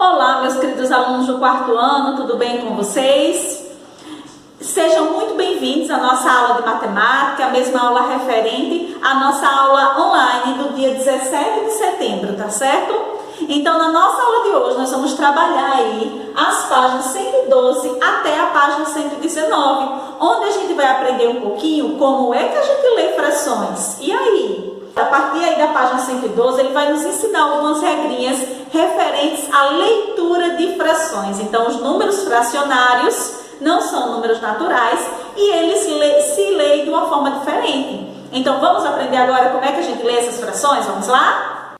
Olá, meus queridos alunos do quarto ano, tudo bem com vocês? Sejam muito bem-vindos à nossa aula de matemática, a mesma aula referente à nossa aula online do dia 17 de setembro, tá certo? Então, na nossa aula de hoje, nós vamos trabalhar aí as páginas 112 até a página 119, onde a gente vai aprender um pouquinho como é que a gente lê frações. E aí? A partir aí da página 112, ele vai nos ensinar algumas regrinhas referentes à leitura de frações. Então, os números fracionários não são números naturais e eles se leem de uma forma diferente. Então, vamos aprender agora como é que a gente lê essas frações? Vamos lá?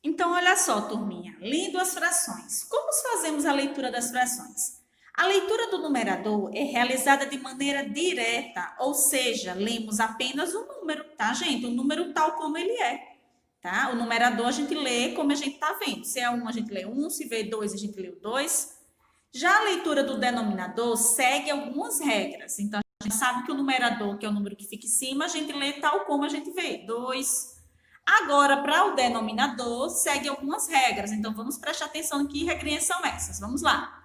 Então, olha só, turminha. Lendo as frações. Como fazemos a leitura das frações? A leitura do numerador é realizada de maneira direta, ou seja, lemos apenas o número, tá, gente? O número tal como ele é, tá? O numerador a gente lê como a gente tá vendo. Se é 1, a gente lê 1, se vê 2, a gente lê o 2. Já a leitura do denominador segue algumas regras. Então, a gente sabe que o numerador, que é o número que fica em cima, a gente lê tal como a gente vê, 2. Agora, para o denominador, segue algumas regras. Então, vamos prestar atenção em que regrinhas são essas. Vamos lá.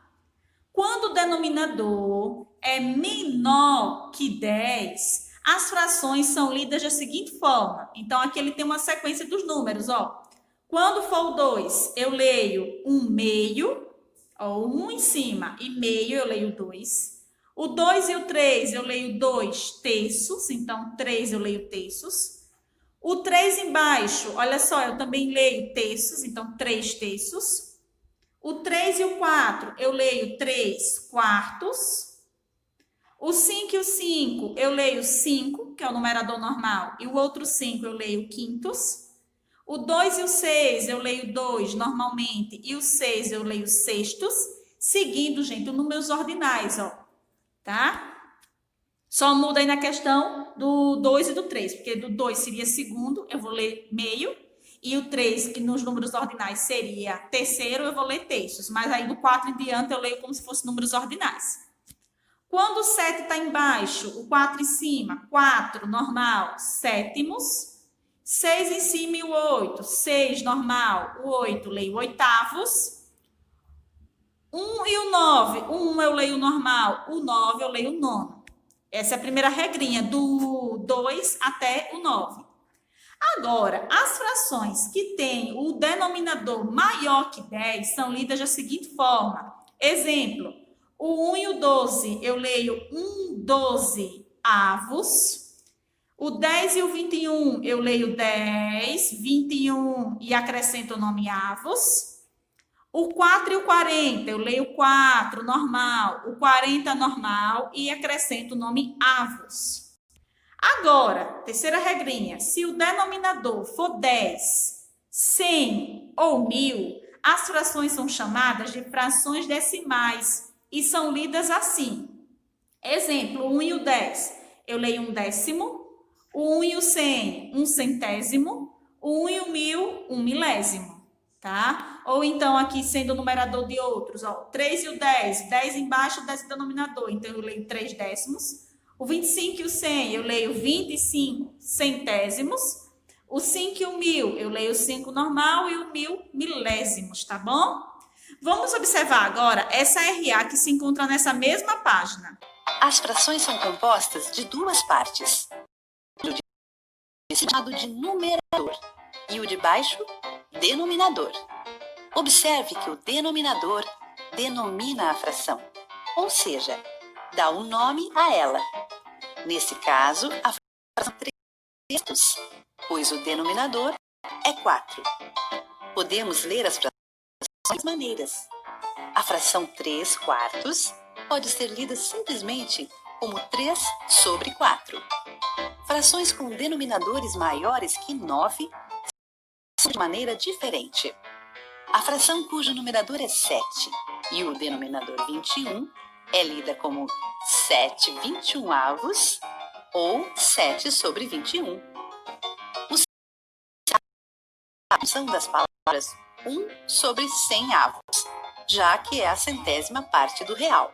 Quando o denominador é menor que 10, as frações são lidas da seguinte forma. Então, aqui ele tem uma sequência dos números, ó. Quando for o 2, eu leio 1 meio, ó, 1 em cima e meio, eu leio 2. O 2 e o 3, eu leio 2 terços, então 3 eu leio terços. O 3 embaixo, olha só, eu também leio terços, então 3 terços. O 3 e o 4, eu leio 3 quartos. O 5 e o 5, eu leio 5, que é o numerador normal. E o outro 5, eu leio quintos. O 2 e o 6, eu leio 2 normalmente. E o 6, eu leio sextos. Seguindo, gente, os números ordinais, ó. Tá? Só muda aí na questão do 2 e do 3. Porque do 2 seria segundo, eu vou ler meio. E o 3, que nos números ordinais seria terceiro, eu vou ler terços. Mas aí do 4 em diante eu leio como se fosse números ordinais. Quando o 7 está embaixo, o 4 em cima, 4 normal, sétimos. 6 em cima e o 8, 6 normal, o 8 leio oitavos. 1 e o 9, o 1 eu leio normal, o 9 eu leio nono. Essa é a primeira regrinha, do 2 até o 9. Agora, as frações que têm o denominador maior que 10 são lidas da seguinte forma. Exemplo, o 1 e o 12, eu leio 1 dozeavos. O 10 e o 21, eu leio 10, 21 e acrescento o nome avos. O 4 e o 40, eu leio 4 normal, o 40 normal e acrescento o nome avos. Agora, terceira regrinha, se o denominador for 10, 100 ou 1000, as frações são chamadas de frações decimais e são lidas assim. Exemplo, o 1 e o 10, eu leio 1 décimo, o 1 e o 100, 1 centésimo, o 1 e o 1000, 1 milésimo, tá? Ou então aqui sendo o numerador de outros, ó, 3 e o 10, 10 embaixo, 10 é denominador, então eu leio 3 décimos. O 25 e o 100, eu leio 25 centésimos. O 5 e o 1000, eu leio 5 normal e o 1000 milésimos, tá bom? Vamos observar agora essa RA que se encontra nessa mesma página. As frações são compostas de duas partes. O de chamado de numerador e o de baixo, denominador. Observe que o denominador denomina a fração, ou seja, dá um nome a ela. Nesse caso, a fração 3 quartos, pois o denominador é 4. Podemos ler as frações de maneiras. A fração 3 quartos pode ser lida simplesmente como 3 sobre 4. Frações com denominadores maiores que 9 são de maneira diferente. A fração cujo numerador é 7 e o denominador 21 é lida como 7 21avos ou 7 sobre 21. Os são das palavras 1 sobre 100 avos, já que é a centésima parte do real.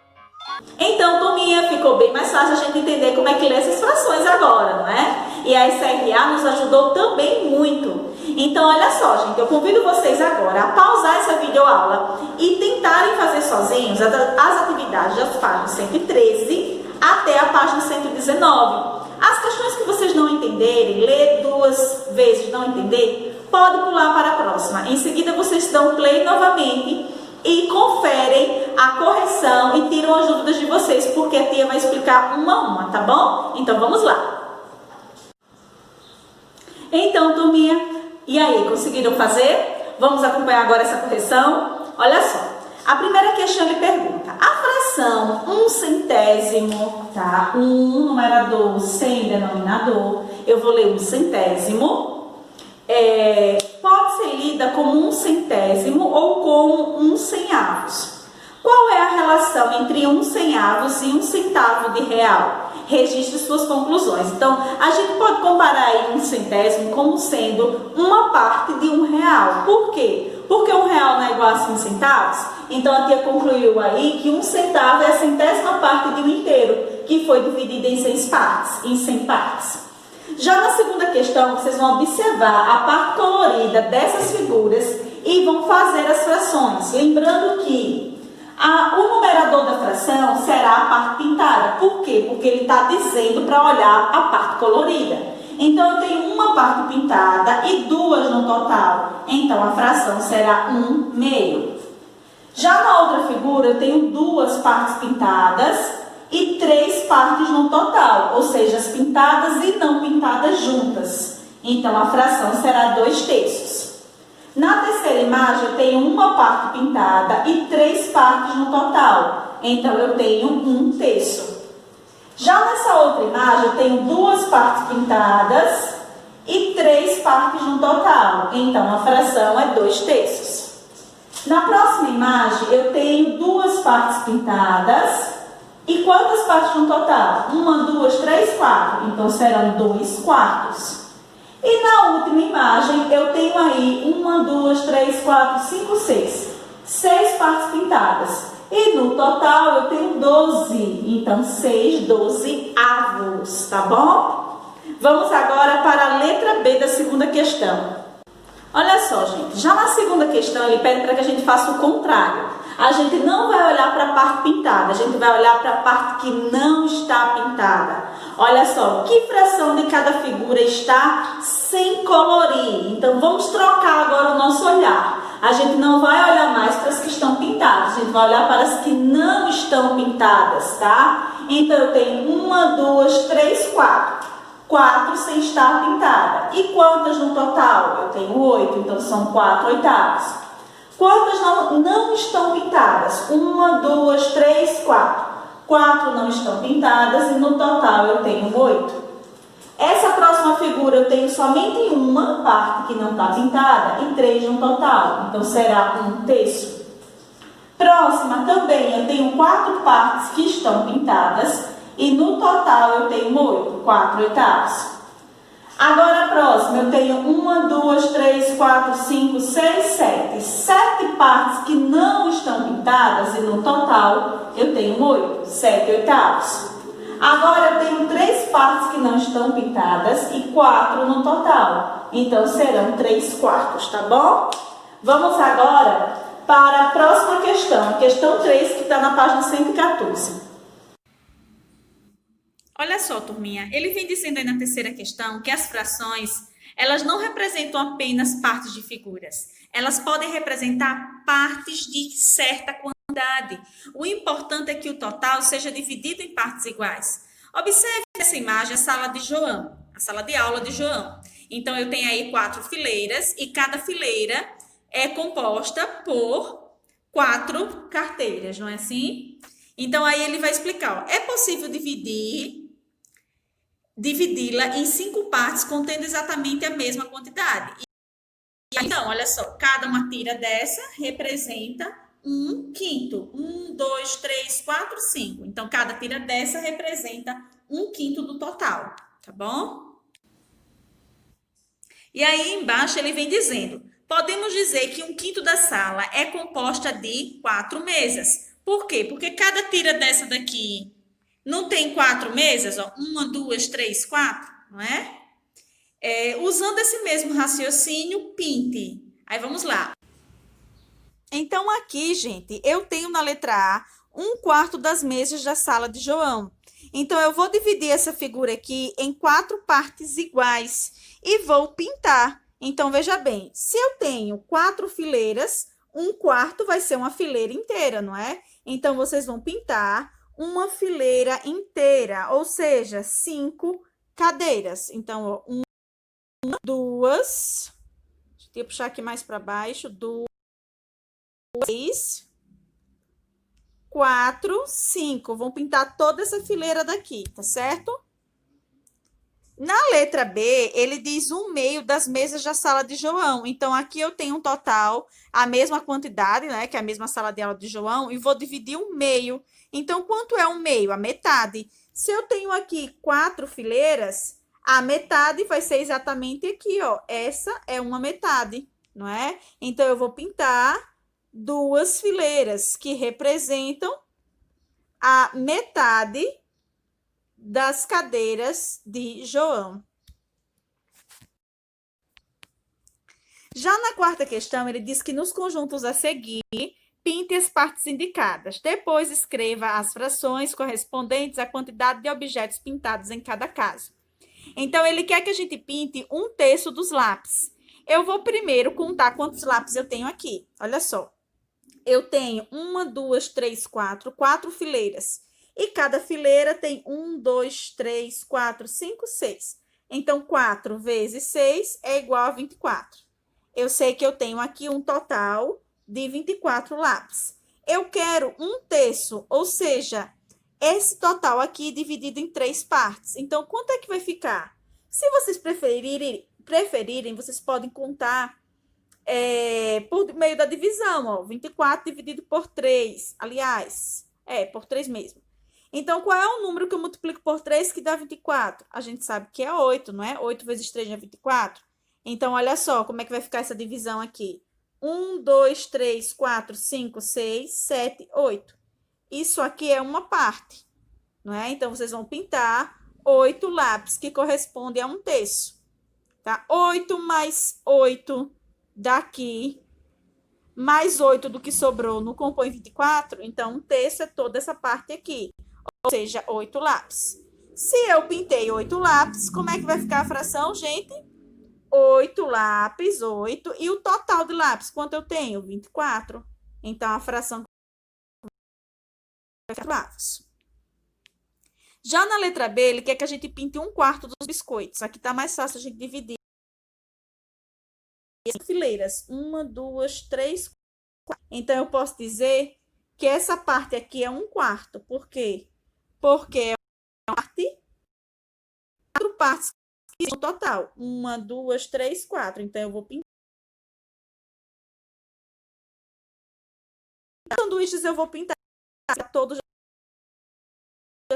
Então, turminha, ficou bem mais fácil a gente entender como é que lê essas frações agora, não é? E a SRA nos ajudou também muito. Então, olha só, gente, eu convido vocês agora a pausar essa videoaula e tentarem fazer sozinhos as atividades das páginas 113 até a página 119. As questões que vocês não entenderem, ler 2 vezes não entender, pode pular para a próxima. Em seguida, vocês dão play novamente e conferem a correção e tiram as dúvidas de vocês, porque a tia vai explicar uma a uma, tá bom? Então, vamos lá. Então, turminha, e aí, conseguiram fazer? Vamos acompanhar agora essa correção? Olha só, a primeira questão ele pergunta, a fração 1/100, tá? 1 numerador, 100 denominador, eu vou ler 1/100, pode ser lida como 1/100 ou como 1/100. Qual é a relação entre 1/100 e 1 centavo de real? Registre suas conclusões. Então, a gente pode comparar aí 1/100 como sendo uma parte de R$1. Por quê? Porque R$1 não é igual a 100 centavos. Então, a tia concluiu aí que 1 centavo é a 100ª parte de um inteiro, que foi dividida em 100 partes. Já na segunda questão, vocês vão observar a parte colorida dessas figuras e vão fazer as frações. Lembrando que o numerador da fração será a parte pintada. Por quê? Porque ele está dizendo para olhar a parte colorida. Então, eu tenho uma parte pintada e 2 no total. Então, a fração será 1/2. Já na outra figura, eu tenho 2 partes pintadas e 3 partes no total. Ou seja, as pintadas e não pintadas juntas. Então, a fração será 2/3. Na terceira imagem, eu tenho uma parte pintada e 3 partes no total. Então, eu tenho 1/3. Já nessa outra imagem, eu tenho 2 partes pintadas e 3 partes no total. Então, a fração é 2/3. Na próxima imagem, eu tenho 2 partes pintadas e quantas partes no total? 1, 2, 3, 4. Então, serão 2/4. E na última imagem, eu tenho aí 1, 2, 3, 4, 5, 6. 6 partes pintadas. E no total, eu tenho 12. Então, 6 12avos, tá bom? Vamos agora para a letra B da segunda questão. Olha só, gente. Já na segunda questão, ele pede para que a gente faça o contrário. A gente não vai olhar para a parte pintada, a gente vai olhar para a parte que não está pintada. Olha só, que fração de cada figura está sem colorir? Então, vamos trocar agora o nosso olhar. A gente não vai olhar mais para as que estão pintadas, a gente vai olhar para as que não estão pintadas, tá? Então, eu tenho 1, 2, 3, 4. 4 sem estar pintada. E quantas no total? Eu tenho 8, então são 4/8. Quantas não estão pintadas? 1, 2, 3, 4. 4 não estão pintadas e no total eu tenho 8. Essa próxima figura eu tenho somente uma parte que não está pintada e 3 no total. Então, será 1/3. Próxima também eu tenho 4 partes que estão pintadas e no total eu tenho 8, 4/8. Agora a próxima, eu tenho 1, 2, 3, 4, 5, 6, 7. 7 partes que não estão pintadas e no total eu tenho 8, 7/8. Agora eu tenho 3 partes que não estão pintadas e 4 no total. Então serão 3/4, tá bom? Vamos agora para a próxima questão, a questão 3, que está na página 114. Olha só, turminha, ele vem dizendo aí na terceira questão que as frações, elas não representam apenas partes de figuras. Elas podem representar partes de certa quantidade. O importante é que o total seja dividido em partes iguais. Observe nessa imagem a sala de João, a sala de aula de João. Então, eu tenho aí 4 fileiras e cada fileira é composta por 4 carteiras, não é assim? Então, aí ele vai explicar, ó, é possível dividi-la em 5 partes contendo exatamente a mesma quantidade. Então, olha só, cada uma tira dessa representa 1/5. 1, 2, 3, 4, 5. Então, cada tira dessa representa 1/5 do total, tá bom? E aí, embaixo, ele vem dizendo, podemos dizer que 1/5 da sala é composta de 4 mesas. Por quê? Porque cada tira dessa daqui não tem 4 mesas, ó, 1, 2, 3, 4, não é? Usando esse mesmo raciocínio, pinte. Aí vamos lá. Então, aqui, gente, eu tenho na letra A 1/4 das mesas da sala de João. Então, eu vou dividir essa figura aqui em 4 partes iguais e vou pintar. Então, veja bem, se eu tenho 4 fileiras, 1/4 vai ser uma fileira inteira, não é? Então, vocês vão pintar uma fileira inteira, ou seja, 5 cadeiras. Então, ó, 1, 2, deixa eu puxar aqui mais para baixo, 2, 3, 4, 5. Vão pintar toda essa fileira daqui, tá certo? Na letra B, ele diz 1/2 das mesas da sala de João. Então, aqui eu tenho um total, a mesma quantidade, né? Que é a mesma sala de aula de João, e vou dividir 1/2. Então, quanto é 1/2? A metade. Se eu tenho aqui 4 fileiras, a metade vai ser exatamente aqui, ó. Essa é uma metade, não é? Então, eu vou pintar 2 fileiras, que representam a metade das cadeiras de João. Já na quarta questão, ele diz que nos conjuntos a seguir, pinte as partes indicadas. Depois, escreva as frações correspondentes à quantidade de objetos pintados em cada caso. Então, ele quer que a gente pinte 1/3 dos lápis. Eu vou primeiro contar quantos lápis eu tenho aqui. Olha só. Eu tenho 1, 2, 3, 4 fileiras. E cada fileira tem 1, 2, 3, 4, 5, 6. Então, 4 vezes 6 é igual a 24. Eu sei que eu tenho aqui um total de 24 lápis. Eu quero 1/3, ou seja, esse total aqui dividido em 3 partes. Então, quanto é que vai ficar? Se vocês preferirem, vocês podem contar por meio da divisão, ó. 24 dividido por 3. Aliás, por 3 mesmo. Então, qual é o número que eu multiplico por 3 que dá 24? A gente sabe que é 8, não é? 8 vezes 3 é 24. Então, olha só como é que vai ficar essa divisão aqui. 1, 2, 3, 4, 5, 6, 7, 8. Isso aqui é uma parte, não é? Então, vocês vão pintar 8 lápis, que corresponde a 1/3. Tá? 8 mais 8 daqui, mais 8 do que sobrou, não compõe 24? Então, 1/3 é toda essa parte aqui, ou seja, 8 lápis. Se eu pintei 8 lápis, como é que vai ficar a fração, gente? 8 lápis, 8. E o total de lápis, quanto eu tenho? 24. Então, a fração é 4 lápis. Já na letra B, ele quer que a gente pinte 1/4 dos biscoitos. Aqui tá mais fácil a gente dividir em fileiras. 1, 2, 3, 4. Então, eu posso dizer que essa parte aqui é 1/4. Por quê? Porque é uma parte, 4 partes no total. 1, 2, 3, 4. Então, eu vou pintar. Sanduíches eu vou pintar todos.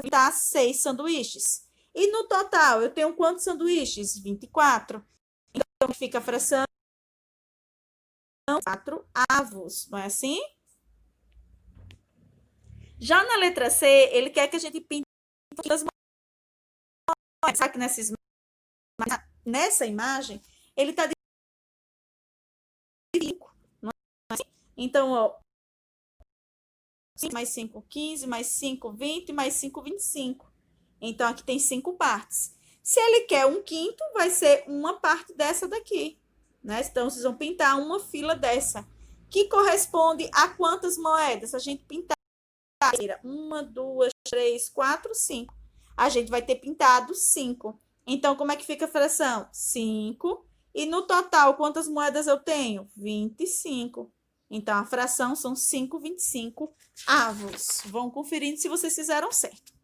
Pintar 6 sanduíches. E no total, eu tenho quantos sanduíches? 24. Então, fica a fração 4 avos, não é assim? Já na letra C, ele quer que a gente pinte as moedas. Sabe que nessa imagem, ele está de 5, não é assim? Então, ó, 5 mais 5, 15, mais 5, 20, mais 5, 25. Então, aqui tem 5 partes. Se ele quer 1/5, vai ser uma parte dessa daqui, né? Então, vocês vão pintar uma fila dessa, que corresponde a quantas moedas? A gente pintar 1, 2, 3, 4, 5. A gente vai ter pintado 5. Então, como é que fica a fração? 5. E no total, quantas moedas eu tenho? 25. Então, a fração são 5/25 avos. Vão conferindo se vocês fizeram certo.